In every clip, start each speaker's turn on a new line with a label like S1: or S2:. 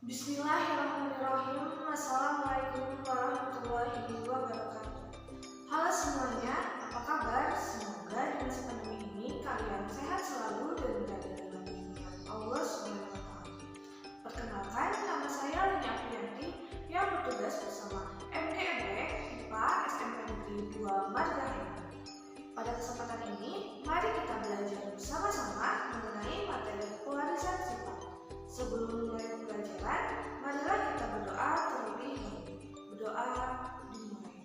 S1: Bismillahirrahmanirrahim. Assalamualaikum warahmatullahi wabarakatuh. Halo semuanya, apa kabar? Semoga di masa pandemi ini kalian sehat selalu dan berada dalam lindungan Allah SWT. Perkenalkan, nama saya Lini Aprianti yang bertugas bersama MDMB IPA SMP Negeri 2 Margahaya. Pada kesempatan ini, mari kita belajar bersama-sama mengenai materi pewarisan sifat. Sebelum mulai pelajaran, marilah kita berdoa terlebih dahulu. Berdoa dimulai.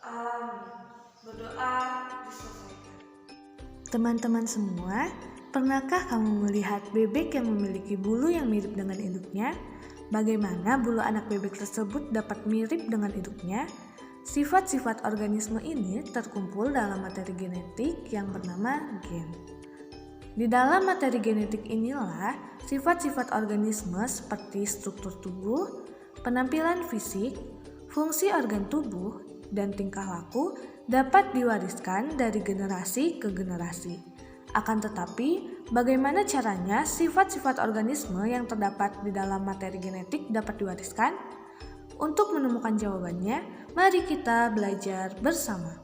S1: Amin. Berdoa diselesaikan.
S2: Teman-teman semua, pernahkah kamu melihat bebek yang memiliki bulu yang mirip dengan induknya? Bagaimana bulu anak bebek tersebut dapat mirip dengan induknya? Sifat-sifat organisme ini terkumpul dalam materi genetik yang bernama gen. Di dalam materi genetik inilah sifat-sifat organisme seperti struktur tubuh, penampilan fisik, fungsi organ tubuh, dan tingkah laku dapat diwariskan dari generasi ke generasi. Akan tetapi, bagaimana caranya sifat-sifat organisme yang terdapat di dalam materi genetik dapat diwariskan? Untuk menemukan jawabannya, mari kita belajar bersama.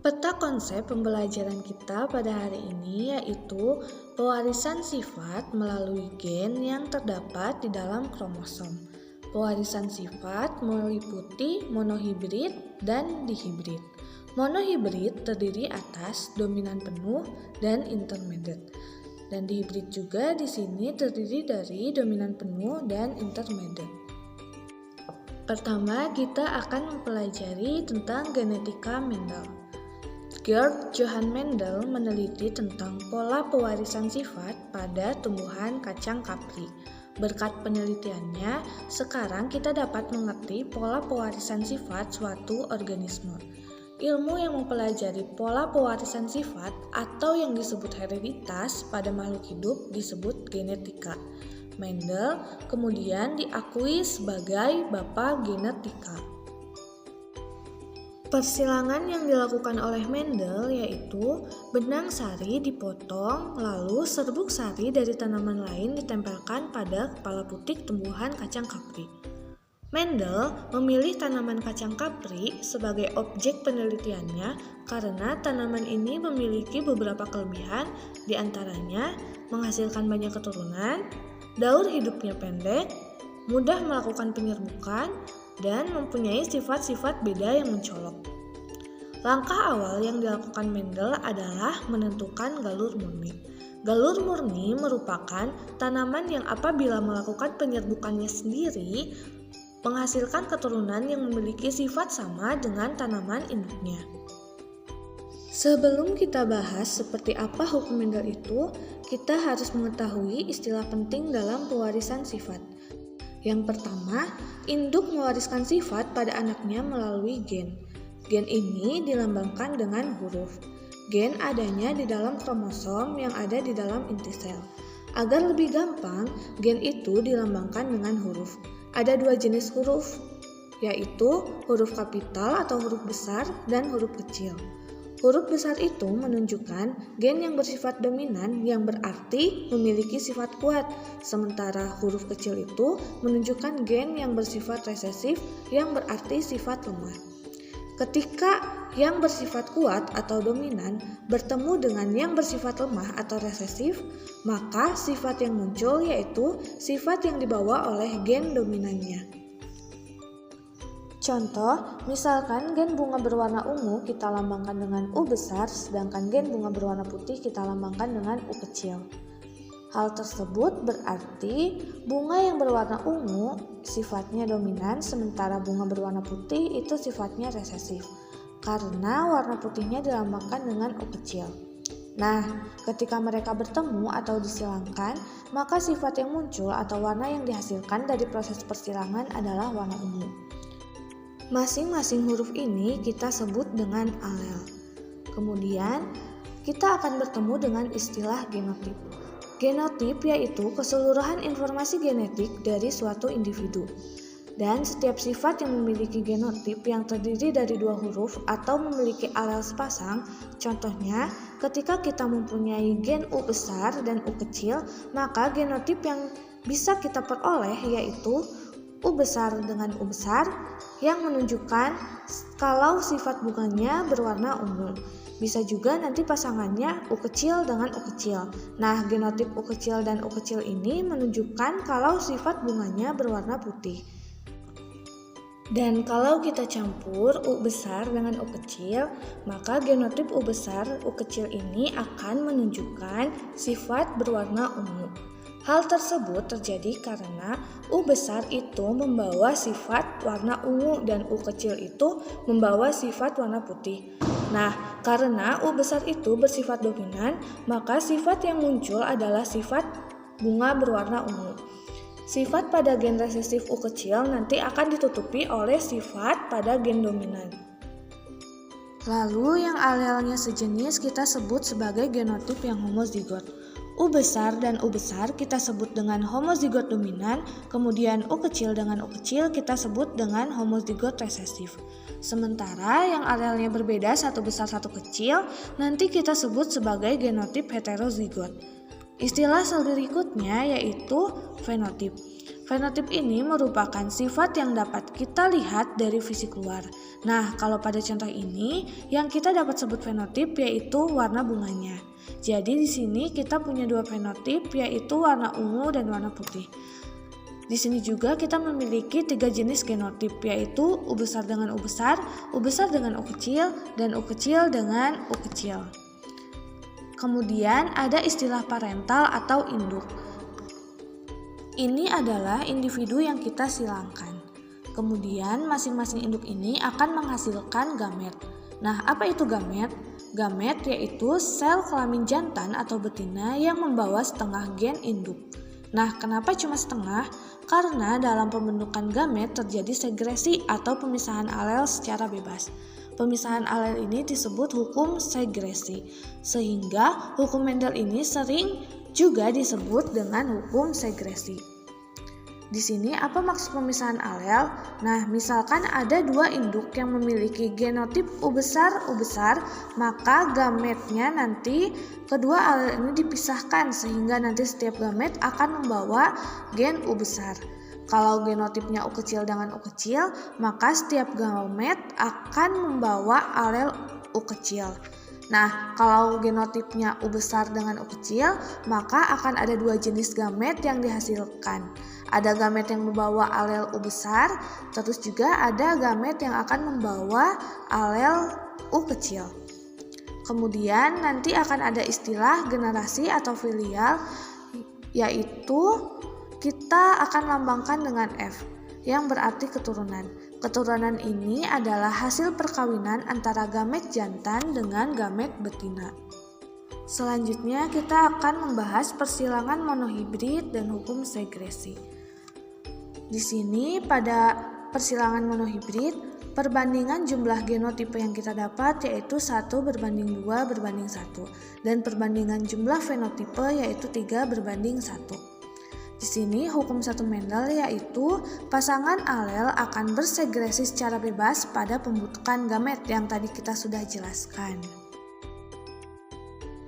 S2: Peta konsep pembelajaran kita pada hari ini yaitu pewarisan sifat melalui gen yang terdapat di dalam kromosom. Pewarisan sifat meliputi monohibrid dan dihibrid. Monohibrid terdiri atas dominan penuh dan intermediate. Dan dihibrid juga di sini terdiri dari dominan penuh dan intermediate. Pertama, kita akan mempelajari tentang genetika Mendel. Georg Johann Mendel meneliti tentang pola pewarisan sifat pada tumbuhan kacang kapri. Berkat penelitiannya, sekarang kita dapat mengerti pola pewarisan sifat suatu organisme. Ilmu yang mempelajari pola pewarisan sifat atau yang disebut hereditas pada makhluk hidup disebut genetika. Mendel kemudian diakui sebagai bapa genetika. Persilangan yang dilakukan oleh Mendel yaitu benang sari dipotong, lalu serbuk sari dari tanaman lain ditempelkan pada kepala putik tumbuhan kacang kapri. Mendel memilih tanaman kacang kapri sebagai objek penelitiannya karena tanaman ini memiliki beberapa kelebihan, diantaranya menghasilkan banyak keturunan, daur hidupnya pendek, mudah melakukan penyerbukan, dan mempunyai sifat-sifat beda yang mencolok. Langkah awal yang dilakukan Mendel adalah menentukan galur murni. Galur murni merupakan tanaman yang apabila melakukan penyerbukannya sendiri, menghasilkan keturunan yang memiliki sifat sama dengan tanaman induknya. Sebelum kita bahas seperti apa hukum Mendel itu, kita harus mengetahui istilah penting dalam pewarisan sifat. Yang pertama, induk mewariskan sifat pada anaknya melalui gen. Gen ini dilambangkan dengan huruf. Gen adanya di dalam kromosom yang ada di dalam inti sel. Agar lebih gampang, gen itu dilambangkan dengan huruf. Ada dua jenis huruf, yaitu huruf kapital atau huruf besar dan huruf kecil. Huruf besar itu menunjukkan gen yang bersifat dominan yang berarti memiliki sifat kuat, sementara huruf kecil itu menunjukkan gen yang bersifat resesif yang berarti sifat lemah. Ketika yang bersifat kuat atau dominan bertemu dengan yang bersifat lemah atau resesif, maka sifat yang muncul yaitu sifat yang dibawa oleh gen dominannya. Contoh, misalkan gen bunga berwarna ungu kita lambangkan dengan U besar, sedangkan gen bunga berwarna putih kita lambangkan dengan U kecil. Hal tersebut berarti bunga yang berwarna ungu sifatnya dominan, sementara bunga berwarna putih itu sifatnya resesif, karena warna putihnya dilambangkan dengan U kecil. Nah, ketika mereka bertemu atau disilangkan, maka sifat yang muncul atau warna yang dihasilkan dari proses persilangan adalah warna ungu. Masing-masing huruf ini kita sebut dengan alel. Kemudian, kita akan bertemu dengan istilah genotip. Genotip yaitu keseluruhan informasi genetik dari suatu individu. Dan setiap sifat yang memiliki genotip yang terdiri dari 2 huruf atau memiliki alel sepasang, contohnya ketika kita mempunyai gen U besar dan U kecil, maka genotip yang bisa kita peroleh yaitu U besar dengan U besar yang menunjukkan kalau sifat bunganya berwarna ungu. Bisa juga nanti pasangannya U kecil dengan U kecil. Nah, genotip U kecil dan U kecil ini menunjukkan kalau sifat bunganya berwarna putih. Dan kalau kita campur U besar dengan U kecil, maka genotip U besar U kecil ini akan menunjukkan sifat berwarna ungu. Hal tersebut terjadi karena U besar itu membawa sifat warna ungu dan U kecil itu membawa sifat warna putih. Nah, karena U besar itu bersifat dominan, maka sifat yang muncul adalah sifat bunga berwarna ungu. Sifat pada gen resesif U kecil nanti akan ditutupi oleh sifat pada gen dominan. Lalu yang alelnya sejenis kita sebut sebagai genotip yang homozigot. U besar dan U besar kita sebut dengan homozigot dominan, kemudian U kecil dengan U kecil kita sebut dengan homozigot resesif. Sementara yang alelnya berbeda, satu besar satu kecil, nanti kita sebut sebagai genotip heterozigot. Istilah berikutnya yaitu fenotip. Fenotip ini merupakan sifat yang dapat kita lihat dari fisik luar. Nah, kalau pada contoh ini, yang kita dapat sebut fenotip yaitu warna bunganya. Jadi di sini kita punya 2 fenotip yaitu warna ungu dan warna putih. Di sini juga kita memiliki 3 jenis genotip yaitu U besar dengan U besar dengan U kecil, dan U kecil dengan U kecil. Kemudian ada istilah parental atau induk. Ini adalah individu yang kita silangkan. Kemudian masing-masing induk ini akan menghasilkan gamet. Nah, apa itu gamet? Gamet yaitu sel kelamin jantan atau betina yang membawa setengah gen induk. Nah, kenapa cuma setengah? Karena dalam pembentukan gamet terjadi segresi atau pemisahan alel secara bebas. Pemisahan alel ini disebut hukum segresi, sehingga hukum Mendel ini sering juga disebut dengan hukum segresi. Di sini apa maksud pemisahan alel? Nah, misalkan ada 2 induk yang memiliki genotip U besar, maka gametnya nanti kedua alel ini dipisahkan sehingga nanti setiap gamet akan membawa gen U besar. Kalau genotipnya U kecil dengan U kecil, maka setiap gamet akan membawa alel U kecil. Nah, kalau genotipnya U besar dengan U kecil, maka akan ada 2 jenis gamet yang dihasilkan. Ada gamet yang membawa alel U besar, terus juga ada gamet yang akan membawa alel U kecil. Kemudian nanti akan ada istilah generasi atau filial, yaitu kita akan lambangkan dengan F, yang berarti keturunan. Keturunan ini adalah hasil perkawinan antara gamet jantan dengan gamet betina. Selanjutnya kita akan membahas persilangan monohibrid dan hukum segresi. Di sini pada persilangan monohibrid, perbandingan jumlah genotipe yang kita dapat yaitu 1 berbanding 2 berbanding 1, dan perbandingan jumlah fenotipe yaitu 3 berbanding 1. Di sini hukum 1 Mendel yaitu pasangan alel akan bersegresi secara bebas pada pembentukan gamet yang tadi kita sudah jelaskan.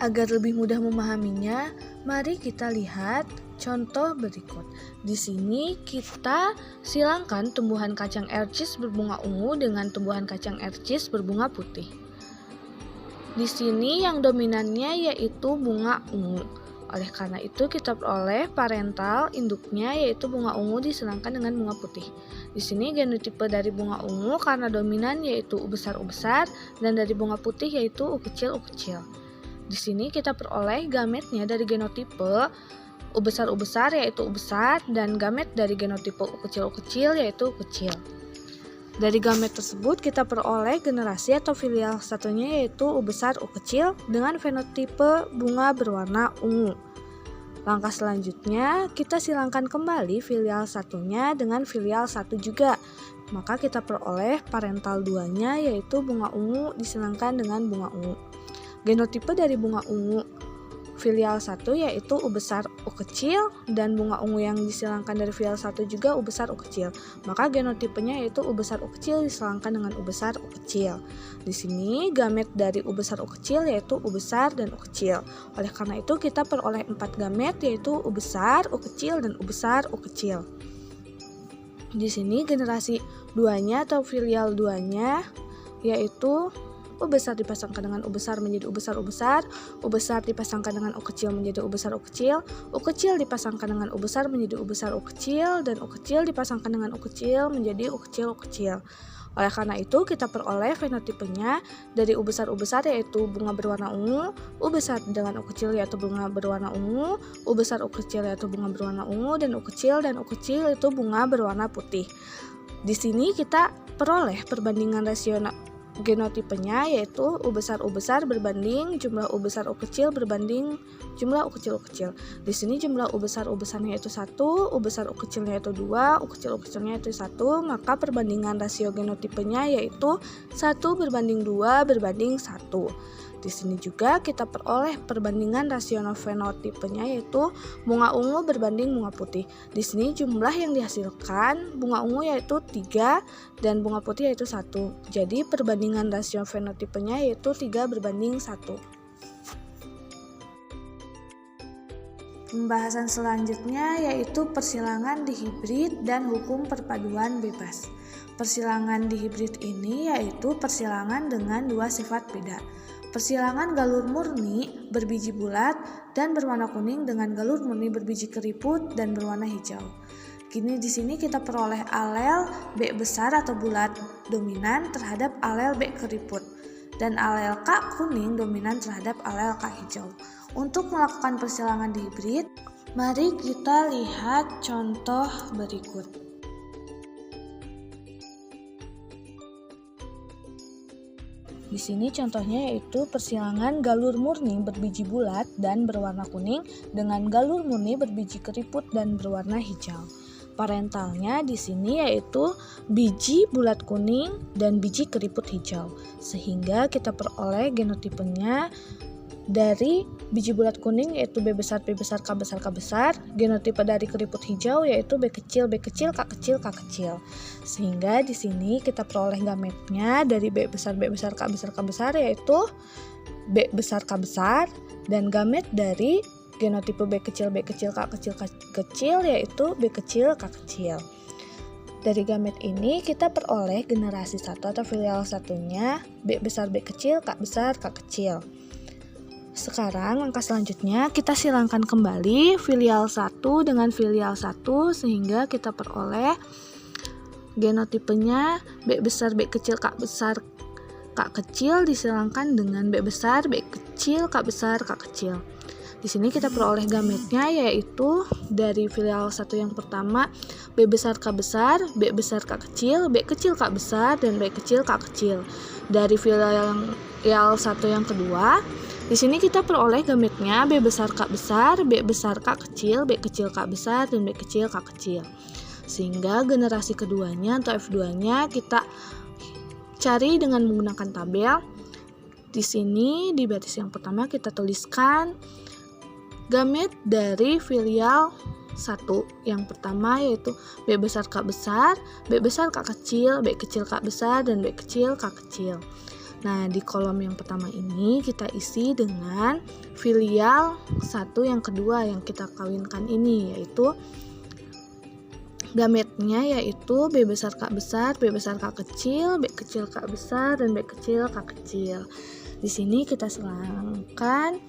S2: Agar lebih mudah memahaminya, mari kita lihat contoh berikut. Di sini kita silangkan tumbuhan kacang ercis berbunga ungu dengan tumbuhan kacang ercis berbunga putih. Di sini yang dominannya yaitu bunga ungu. Oleh karena itu kita peroleh parental induknya yaitu bunga ungu disilangkan dengan bunga putih. Di sini genotipe dari bunga ungu karena dominan yaitu U besar dan dari bunga putih yaitu U kecil. Di sini kita peroleh gametnya dari genotipe U besar yaitu U besar, dan gamet dari genotipe U kecil yaitu U kecil. Dari gamet tersebut kita peroleh generasi atau filial satunya yaitu U besar U kecil dengan fenotipe bunga berwarna ungu. Langkah selanjutnya kita silangkan kembali filial satunya dengan filial satu juga. Maka kita peroleh parental 2-nya yaitu bunga ungu disilangkan dengan bunga ungu. Genotipe dari bunga ungu filial 1 yaitu U besar U kecil, dan bunga ungu yang disilangkan dari filial 1 juga U besar U kecil. Maka genotipenya yaitu U besar U kecil disilangkan dengan U besar U kecil. Di sini gamet dari U besar U kecil yaitu U besar dan U kecil. Oleh karena itu kita peroleh 4 gamet yaitu U besar, U kecil, dan U besar U kecil. Di sini generasi 2-nya atau filial 2-nya yaitu U besar dipasangkan dengan U besar menjadi U besar U besar, U besar dipasangkan dengan U kecil menjadi U besar U kecil dipasangkan dengan U besar menjadi U besar U kecil, dan U kecil dipasangkan dengan U kecil menjadi U kecil U kecil. Oleh karena itu kita peroleh fenotipenya dari U besar yaitu bunga berwarna ungu, U besar dengan U kecil yaitu bunga berwarna ungu, U besar U kecil yaitu bunga berwarna ungu, dan U kecil itu bunga berwarna putih. Di sini kita peroleh perbandingan rasio genotipenya yaitu U besar berbanding jumlah U besar U kecil berbanding jumlah U kecil. Di sini jumlah U besarnya yaitu 1, U besar U kecilnya yaitu 2, U kecilnya yaitu 1, maka perbandingan rasio genotipenya yaitu 1 berbanding 2 berbanding 1. Di sini juga kita peroleh perbandingan rasio fenotipenya yaitu bunga ungu berbanding bunga putih. Di sini jumlah yang dihasilkan bunga ungu yaitu 3 dan bunga putih yaitu 1. Jadi perbandingan rasio fenotipenya yaitu 3 berbanding 1. Pembahasan selanjutnya yaitu persilangan dihibrid dan hukum perpaduan bebas. Persilangan dihibrid ini yaitu persilangan dengan dua sifat beda. Persilangan galur murni berbiji bulat dan berwarna kuning dengan galur murni berbiji keriput dan berwarna hijau. Kini di sini kita peroleh alel B besar atau bulat dominan terhadap alel B keriput dan alel K kuning dominan terhadap alel K hijau. Untuk melakukan persilangan dihibrid, mari kita lihat contoh berikut. Di sini contohnya yaitu persilangan galur murni berbiji bulat dan berwarna kuning dengan galur murni berbiji keriput dan berwarna hijau. Parentalnya di sini yaitu biji bulat kuning dan biji keriput hijau. Sehingga kita peroleh genotipenya dari biji bulat kuning yaitu B besar, K besar, genotipe dari keriput hijau yaitu B kecil, K kecil. Sehingga di sini kita peroleh gametnya dari B besar, K besar yaitu B besar, K besar, dan gamet dari genotipe B kecil, K kecil yaitu B kecil, K kecil. Dari gamet ini kita peroleh generasi 1 atau filial satunya B besar, K besar, K kecil. Sekarang langkah selanjutnya kita silangkan kembali filial 1 dengan filial 1 sehingga kita peroleh genotipenya B besar, K besar, K kecil disilangkan dengan B besar, K besar, K kecil. Di sini kita peroleh gametnya yaitu dari filial 1 yang pertama B besar, K besar, B besar, K kecil, B kecil, K besar, dan B kecil, K kecil. Dari filial 1 yang kedua, di sini kita peroleh gametnya B besar, K besar, B besar, K kecil, B kecil, K besar, dan B kecil, K kecil. Sehingga generasi keduanya atau F2-nya kita cari dengan menggunakan tabel. Di sini di baris yang pertama kita tuliskan gamet dari filial 1 yang pertama yaitu B besar, K besar, B besar, K kecil, B kecil, K besar, dan B kecil, K kecil. Nah, di kolom yang pertama ini kita isi dengan filial 1 yang kedua yang kita kawinkan ini yaitu gametnya yaitu B besar, K besar, B besar, K kecil, B kecil, K besar, dan B kecil, K kecil. Di sini kita silangkan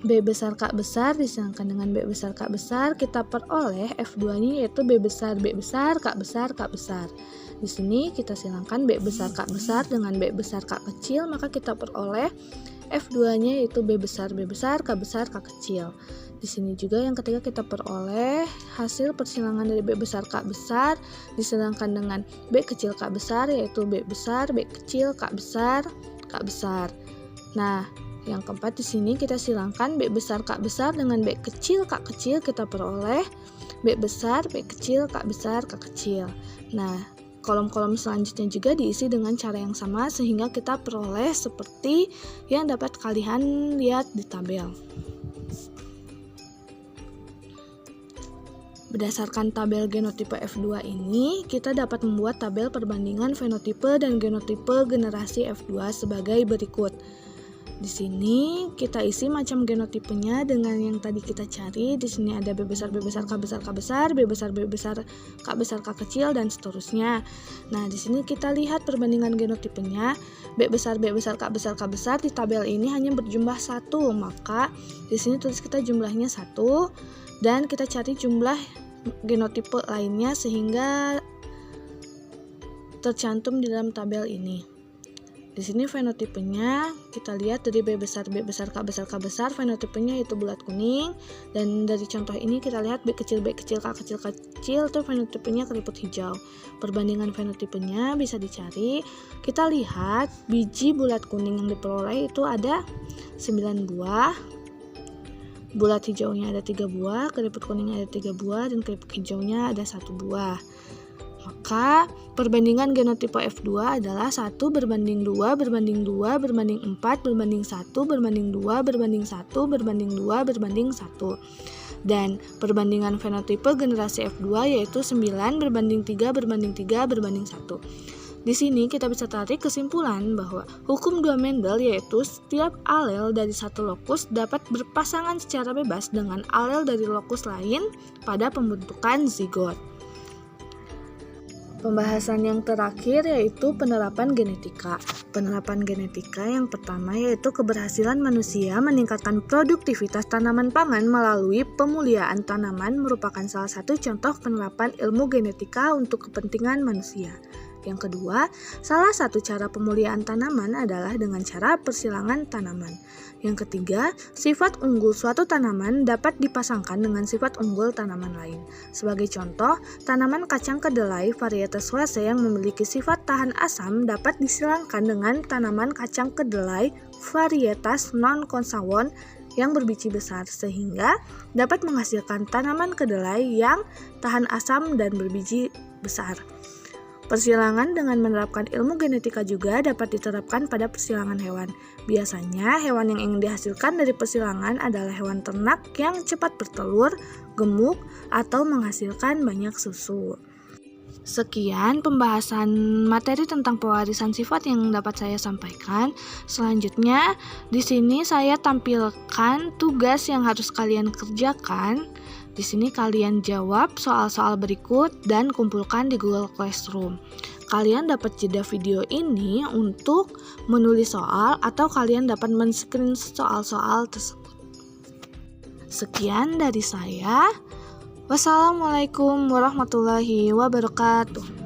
S2: B besar, K besar disilangkan dengan B besar, K besar, kita peroleh F2-nya yaitu B besar, K besar, K besar. Di sini kita silangkan B besar, K besar dengan B besar, K kecil, maka kita peroleh F2-nya yaitu B besar, K besar, K kecil. Di sini juga yang ketiga kita peroleh hasil persilangan dari B besar, K besar disilangkan dengan B kecil, K besar yaitu B besar, B kecil, K besar, K besar. Nah, yang keempat di sini kita silangkan B besar, K besar dengan B kecil, K kecil, kita peroleh B besar, B kecil, K besar, K kecil. Nah, kolom-kolom selanjutnya juga diisi dengan cara yang sama sehingga kita peroleh seperti yang dapat kalian lihat di tabel. Berdasarkan tabel genotipe F2 ini, kita dapat membuat tabel perbandingan fenotipe dan genotipe generasi F2 sebagai berikut. Di sini kita isi macam genotipenya dengan yang tadi kita cari. Di sini ada B besar, B besar, K besar, K besar, B besar, B besar, K besar, K kecil, dan seterusnya. Nah, di sini kita lihat perbandingan genotipenya. B besar, B besar, K besar, K besar di tabel ini hanya berjumlah 1. Maka di sini tulis kita jumlahnya 1 dan kita cari jumlah genotipe lainnya sehingga tercantum di dalam tabel ini. Di sini fenotipenya kita lihat dari B besar, B besar, K besar, K besar, fenotipenya itu bulat kuning, dan dari contoh ini kita lihat B kecil, B kecil, K kecil, K kecil itu fenotipenya keriput hijau. Perbandingan fenotipenya bisa dicari. Kita lihat biji bulat kuning yang diperoleh itu ada 9 buah, bulat hijaunya ada 3 buah, keriput kuningnya ada 3 buah, dan keriput hijaunya ada 1 buah. Maka perbandingan genotipe F2 adalah 1 berbanding 2 berbanding 2 berbanding 4 berbanding 1 berbanding 2 berbanding 1 berbanding 2 berbanding 1. Dan perbandingan fenotipe generasi F2 yaitu 9 berbanding 3 berbanding 3 berbanding 1. Di sini kita bisa tarik kesimpulan bahwa hukum 2 Mendel yaitu setiap alel dari satu lokus dapat berpasangan secara bebas dengan alel dari lokus lain pada pembentukan zigot. Pembahasan yang terakhir yaitu penerapan genetika. Penerapan genetika yang pertama yaitu keberhasilan manusia meningkatkan produktivitas tanaman pangan melalui pemuliaan tanaman merupakan salah satu contoh penerapan ilmu genetika untuk kepentingan manusia. Yang kedua, salah satu cara pemuliaan tanaman adalah dengan cara persilangan tanaman. Yang ketiga, sifat unggul suatu tanaman dapat dipasangkan dengan sifat unggul tanaman lain. Sebagai contoh, tanaman kacang kedelai varietas Wase yang memiliki sifat tahan asam dapat disilangkan dengan tanaman kacang kedelai varietas non-konsawon yang berbiji besar sehingga dapat menghasilkan tanaman kedelai yang tahan asam dan berbiji besar. Persilangan dengan menerapkan ilmu genetika juga dapat diterapkan pada persilangan hewan. Biasanya hewan yang ingin dihasilkan dari persilangan adalah hewan ternak yang cepat bertelur, gemuk, atau menghasilkan banyak susu. Sekian pembahasan materi tentang pewarisan sifat yang dapat saya sampaikan. Selanjutnya, di sini saya tampilkan tugas yang harus kalian kerjakan. Di sini kalian jawab soal-soal berikut dan kumpulkan di Google Classroom. Kalian dapat jeda video ini untuk menulis soal atau kalian dapat men-screen soal-soal tersebut. Sekian dari saya. Wassalamualaikum warahmatullahi wabarakatuh.